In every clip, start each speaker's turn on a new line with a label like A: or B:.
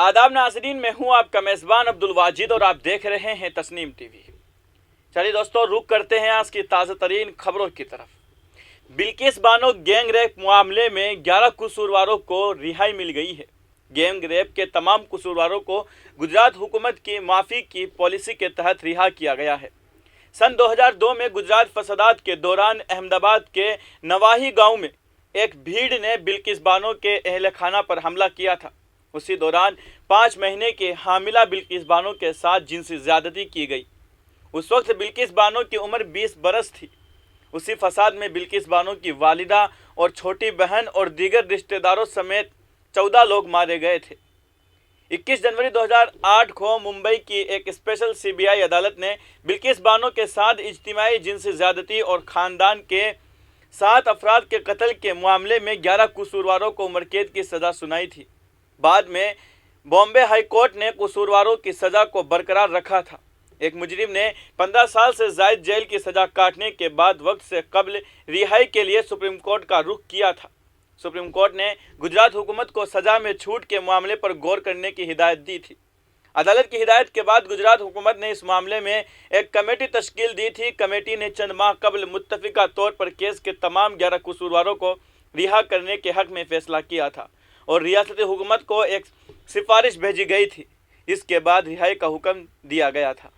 A: आदाब नाज़रीन, मैं हूं आपका मेज़बान अब्दुल वाजिद और आप देख रहे हैं तस्नीम टीवी। चलिए दोस्तों, रुक करते हैं आज की ताज़ा तरीन खबरों की तरफ। बिल्किस बानो गैंग रेप मामले में 11 कसूरवारों को रिहाई मिल गई है। गैंग रेप के तमाम कसूरवारों को गुजरात हुकूमत की माफ़ी की पॉलिसी के तहत रिहा किया गया है। सन 2002 में गुजरात फसादात के दौरान अहमदाबाद के नवाही गांव में एक भीड़ ने बिल्किस बानो के अहल खाना पर हमला किया था। उसी दौरान 5 महीने के हामिला बिल्किस बानो के साथ जिनसी ज़्यादती की गई। उस वक्त बिल्किस बानो की उम्र 20 बरस थी। उसी फसाद में बिल्किस बानो की वालिदा और छोटी बहन और दीगर रिश्तेदारों समेत 14 लोग मारे गए थे। 21 जनवरी 2008 को मुंबई की एक स्पेशल CBI अदालत ने बिल्किस बानो के साथ इज्तिमाई जिनसी ज़्यादती और ख़ानदान के 7 अफराद के कत्ल के मामले में 11 कसूरवारों को उम्र कैद की सज़ा सुनाई थी। बाद में बॉम्बे हाई कोर्ट ने कसूरवारों की सज़ा को बरकरार रखा था। एक मुजरिम ने 15 साल से ज़ायद जेल की सज़ा काटने के बाद वक्त से कबल रिहाई के लिए सुप्रीम कोर्ट का रुख किया था। सुप्रीम कोर्ट ने गुजरात हुकूमत को सज़ा में छूट के मामले पर गौर करने की हिदायत दी थी। अदालत की हिदायत के बाद गुजरात हुकूमत ने इस मामले में एक कमेटी तश्कील दी थी। कमेटी ने चंद माह कबल मुत्तफ़िका तौर पर केस के तमाम 11 कसूरवारों को रिहा करने के हक़ में फ़ैसला किया था और रियासती हुकूमत को एक सिफारिश भेजी गई थी। इसके बाद रिहाई का हुक्म दिया गया था।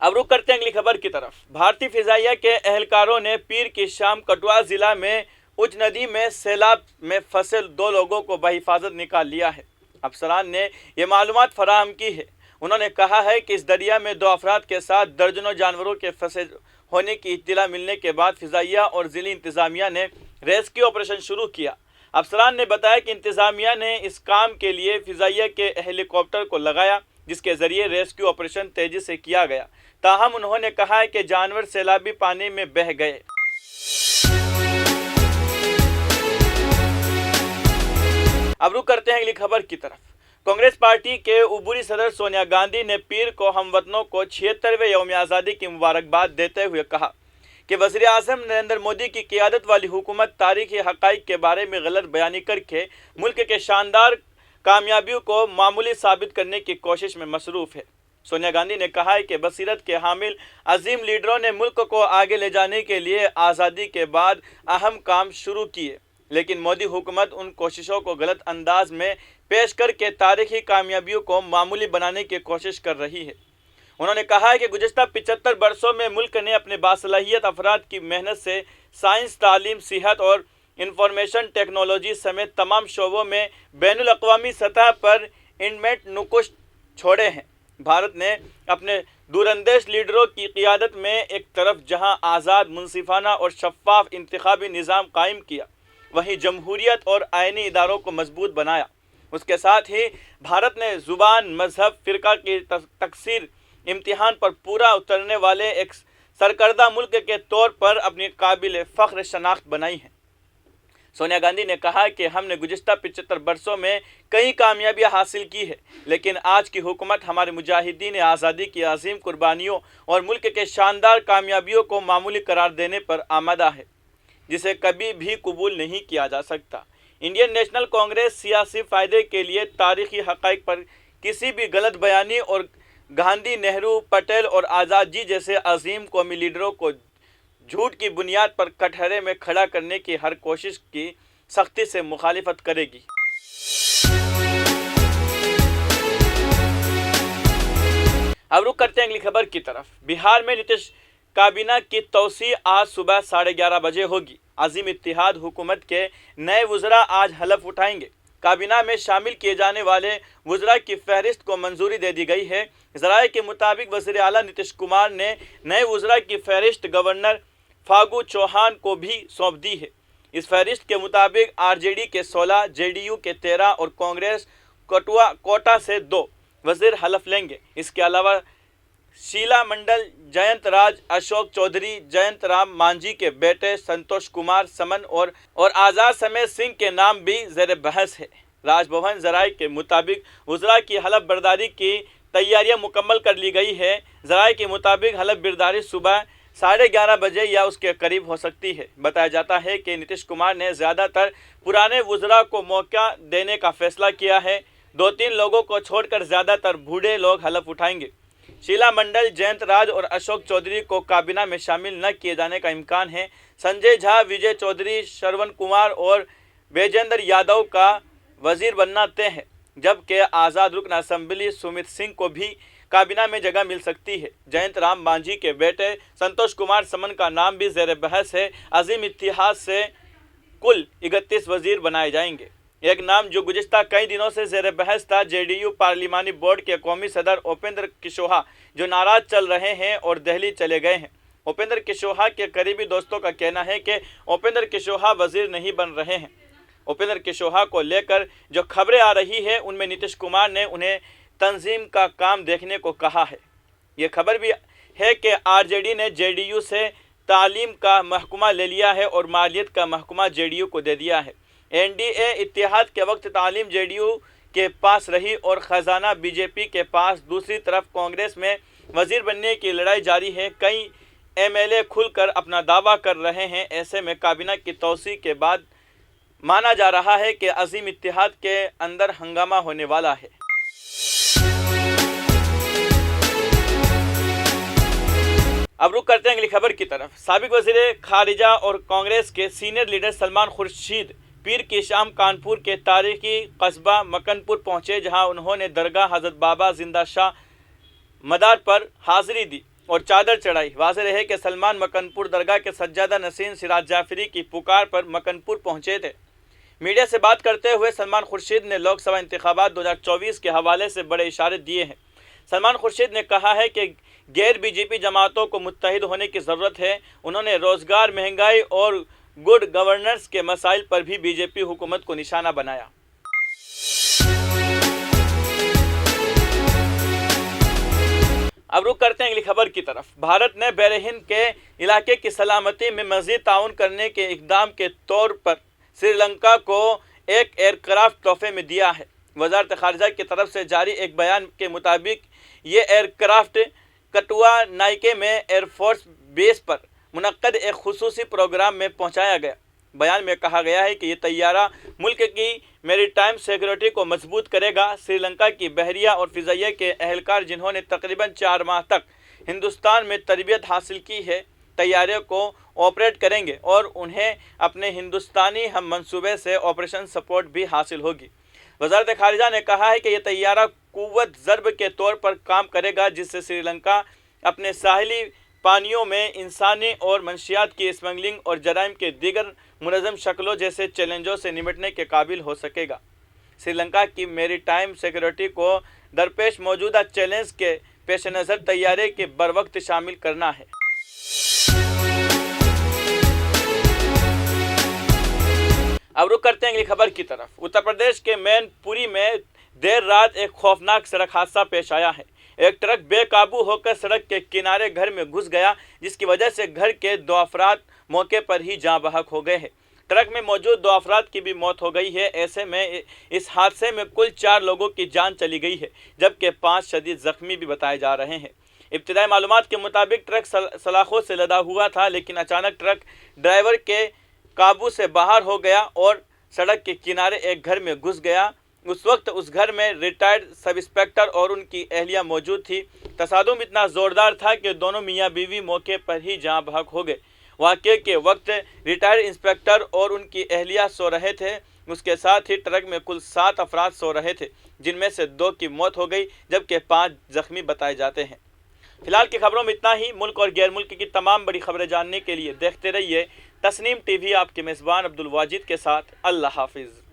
A: अब रुक करते हैं अगली खबर की तरफ। भारतीय फिजाइया के एहलकारों ने पीर की शाम कठुआ ज़िला में उच्च नदी में सैलाब में फंसे 2 लोगों को बहिफाजत निकाल लिया है। अफसरान ने ये मालूमात फराहम की है। उन्होंने कहा है कि इस दरिया में 2 अफराद के साथ दर्जनों जानवरों के फंसे होने की इत्तला मिलने के बाद फिजाइया और ज़िली इंतज़ामिया ने रेस्क्यू ऑपरेशन शुरू किया। अफसरान ने बताया कि इंतज़ामिया ने इस काम के लिए फिजाइया के हेलीकॉप्टर को लगाया, जिसके ज़रिए रेस्क्यू ऑपरेशन तेज़ी से किया गया। ताहम उन्होंने कहा है कि जानवर सैलाबी पानी में बह गए। अब रुक करते हैं अगली खबर की तरफ। कांग्रेस पार्टी के उबूरी सदर सोनिया गांधी ने पीर को हमवतनों को 76वें यौम आज़ादी की मुबारकबाद देते हुए कहा कि वज़ीर आज़म नरेंद्र मोदी की क़ियादत वाली हुकूमत तारीख़ी हक़ाइक़ के बारे में गलत बयानी करके मुल्क के शानदार कामयाबियों को मामूली साबित करने की कोशिश में मसरूफ़ है। सोनिया गांधी ने कहा है कि बसीरत के हामिल अजीम लीडरों ने मुल्क को आगे ले जाने के लिए आज़ादी के बाद अहम काम शुरू किए, लेकिन मोदी हुकूमत उन कोशिशों को गलत अंदाज में पेश करके तारीख़ी कामयाबियों को मामूली बनाने की कोशिश कर रही है। उन्होंने कहा है कि गुज़श्ता 75 बरसों में मुल्क ने अपने बासलाहियत अफराद की मेहनत से साइंस, तालीम, सेहत और इंफॉर्मेशन टेक्नोलॉजी समेत तमाम शोबों में बैनुल अक़वामी सतह पर इनमेट नुक़ुश छोड़े हैं। भारत ने अपने दूरंदेश लीडरों की क़ियादत में एक तरफ जहां आज़ाद, मुनसिफाना और शफ़ाफ इंतखाबी निज़ाम कायम किया, वहीं जमहूरियत और आइनी इदारों को मजबूत बनाया। उसके साथ ही भारत ने ज़ुबान, मज़हब, फ़िरका की तकसीर इम्तिहान पर पूरा उतरने वाले एक सरकर्दा मुल्क के तौर पर अपनी काबिल फ़ख्र शनाख्त बनाई है। सोनिया गांधी ने कहा कि हमने गुज़श्ता 75 बरसों में कई कामयाबियाँ हासिल की है, लेकिन आज की हुकूमत हमारे मुजाहिदीन आज़ादी की अजीम कुर्बानियों और मुल्क के शानदार कामयाबियों को मामूली करार देने पर आमादा है, जिसे कभी भी कबूल नहीं किया जा सकता। इंडियन नेशनल कांग्रेस सियासी फ़ायदे के लिए तारीख़ी हक़ाइक़ पर किसी भी गलत बयानी और गांधी, नेहरू, पटेल और आज़ाद जी जैसे अजीम कौमी लीडरों को झूठ की बुनियाद पर कटहरे में खड़ा करने की हर कोशिश की सख्ती से मुखालिफत करेगी। अब रुक करते हैं अगली खबर की तरफ। बिहार में नीतीश काबीना की तौसी आज सुबह 11:30 बजे होगी। अजीम इत्तेहाद हुकूमत के नए वज़रा आज हलफ उठाएंगे। काबीना में शामिल किए जाने वाले वज़रा की फहरिस्त को मंजूरी दे दी गई है। ज़राए के मुताबिक वज़ीर आला नीतीश कुमार ने नए वज़रा की फहरिस्त गवर्नर फागू चौहान को भी सौंप दी है। इस फहरिस्त के मुताबिक आरजेडी के 16, जेडीयू के 13 और कांग्रेस कोटा से 2 वज़ीर हलफ लेंगे। इसके अलावा शीला मंडल, जयंत राज, अशोक चौधरी, जयंत राम मांझी के बेटे संतोष कुमार समन और आज़ाद समेत सिंह के नाम भी ज़ेर बहस है। राजभवन ज़राए के मुताबिक वज़रा की हलफ बर्दारी की तैयारियां मुकम्मल कर ली गई है। ज़राए के मुताबिक हलफ बर्दारी सुबह 11:30 बजे या उसके करीब हो सकती है। बताया जाता है कि नीतीश कुमार ने ज़्यादातर पुराने वुज़रा को मौका देने का फैसला किया है। 2-3 लोगों को छोड़कर ज़्यादातर बूढ़े लोग हलफ उठाएंगे। शीला मंडल, जयंत राज और अशोक चौधरी को काबीना में शामिल न किए जाने का इम्कान है। संजय झा, विजय चौधरी, श्रवण कुमार और बैजेंद्र यादव का वजीर बनना तय है, जबकि आज़ाद रुकन असेंबली सुमित सिंह को भी काबीना में जगह मिल सकती है। जयंत राम मांझी के बेटे संतोष कुमार समन का नाम भी ज़ेर बहस है। अजीम इतिहाद से कुल 31 वजीर बनाए जाएंगे। एक नाम जो गुज़िश्ता कई दिनों से ज़ेर बहस था, जेडीयू पार्लिमानी बोर्ड के कौमी सदर उपेंद्र कुशवाहा, जो नाराज चल रहे हैं और दिल्ली चले गए हैं। उपेंद्र कुशवाहा के करीबी दोस्तों का कहना है कि उपेंद्र कुशवाहा वजीर नहीं बन रहे हैं। उपेंद्र कुशवाहा को लेकर जो खबरें आ रही है, उनमें नीतीश कुमार ने उन्हें तंजीम का काम देखने को कहा है। ये खबर भी है कि आरजेडी ने जेडीयू से तालीम का महकमा ले लिया है और मालियत का महकमा जेडीयू को दे दिया है। एनडीए इत्तेहाद के वक्त तालीम जेडीयू के पास रही और खजाना बीजेपी के पास। दूसरी तरफ कांग्रेस में वजीर बनने की लड़ाई जारी है। कई एमएलए खुलकर अपना दावा कर रहे हैं। ऐसे में काबीना की तौसी के बाद माना जा रहा है कि अजीम इत्तेहाद के अंदर हंगामा होने वाला है। अब रुक करते हैं अगली खबर की तरफ। साबिक वज़ीर खारिजा और कांग्रेस के सीनियर लीडर सलमान खुर्शीद पीर की शाम कानपुर के तारीखी कस्बा मकनपुर पहुंचे, जहां उन्होंने दरगाह हज़रत बाबा जिंदा शाह मदार पर हाजिरी दी और चादर चढ़ाई। वाज़ेह है कि सलमान मकनपुर दरगाह के सज्जादा नसीन सिराज जाफरी की पुकार पर मकनपुर पहुंचे थे। मीडिया से बात करते हुए सलमान खुर्शीद ने लोकसभा इंतखाबात 2024 के हवाले से बड़े इशारे दिए हैं। सलमान खुर्शीद ने कहा है कि गैर बीजेपी जमातों को मुत्तहिद होने की ज़रूरत है। उन्होंने रोज़गार, महंगाई और गुड गवर्नेंस के मसाइल पर भी बीजेपी हुकूमत को निशाना बनाया। अब रुक करते हैं अगली खबर की तरफ। भारत ने बहरीन के इलाके की सलामती में मज़ीद ताउन करने के इक़दाम के तौर पर श्रीलंका को एक एयरक्राफ्ट तोहफे में दिया है। वज़ारत ख़ारिजा की तरफ से जारी एक बयान के मुताबिक ये एयरक्राफ्ट कटुआ नाइके में एयरफोर्स बेस पर मुनक्कद एक खुसूसी प्रोग्राम में पहुंचाया गया। बयान में कहा गया है कि ये तैयारा मुल्क की मैरीटाइम सिक्योरिटी को मजबूत करेगा। श्रीलंका की बहरिया और फ़िज़ाइया के अहलकार, जिन्होंने तकरीबन 4 माह तक हिंदुस्तान में तरबियत हासिल की है, तैयारे को ऑपरेट करेंगे और उन्हें अपने हिंदुस्तानी हम मंसूबे से ऑपरेशन सपोर्ट भी हासिल होगी। वज़ारत ख़ारिजा ने कहा है कि यह तैयारा कुव्वत ज़र्ब के तौर पर काम करेगा, जिससे श्रीलंका अपने साहिली पानियों में इंसानी और मंशियात की स्मगलिंग और जराइम के दीगर मुनज़्ज़म शक्लों जैसे चैलेंजों से निपटने के काबिल हो सकेगा। श्रीलंका की मैरीटाइम सिक्योरिटी को दरपेश मौजूदा चैलेंज के पेश नज़र तैयारे के बरवक्त शामिल करना है। अब रुक करते हैं अगली खबर की तरफ। उत्तर प्रदेश के मैनपुरी में देर रात एक खौफनाक सड़क हादसा पेश आया है। एक ट्रक बेकाबू होकर सड़क के किनारे घर में घुस गया, जिसकी वजह से घर के 2 अफराद मौके पर ही जाँ बहक हो गए हैं। ट्रक में मौजूद 2 अफराद की भी मौत हो गई है। ऐसे में इस हादसे में कुल 4 लोगों की जान चली गई है, जबकि 5 शदीद ज़ख्मी भी बताए जा रहे हैं। इब्तिदाई मालूमात के मुताबिक ट्रक सलाखों से लदा हुआ था, लेकिन अचानक ट्रक ड्राइवर के काबू से बाहर हो गया और सड़क के किनारे एक घर में घुस गया। उस वक्त उस घर में रिटायर्ड सब इंस्पेक्टर और उनकी अहलिया मौजूद थी। तसादुम इतना ज़ोरदार था कि दोनों मियाँ बीवी मौके पर ही जाँ बहक हो गए। वाक़े के वक्त रिटायर्ड इंस्पेक्टर और उनकी अहलिया सो रहे थे। उसके साथ ही ट्रक में कुल 7 अफराद सो रहे थे, जिनमें से 2 की मौत हो गई, जबकि 5 ज़ख्मी बताए जाते हैं। फिलहाल की खबरों में इतना ही। मुल्क और गैर मुल्क की तमाम बड़ी खबरें जानने के लिए देखते रहिए तस्नीम टीवी। आपके मेज़बान अब्दुल वाजिद के साथ। अल्लाह हाफिज़।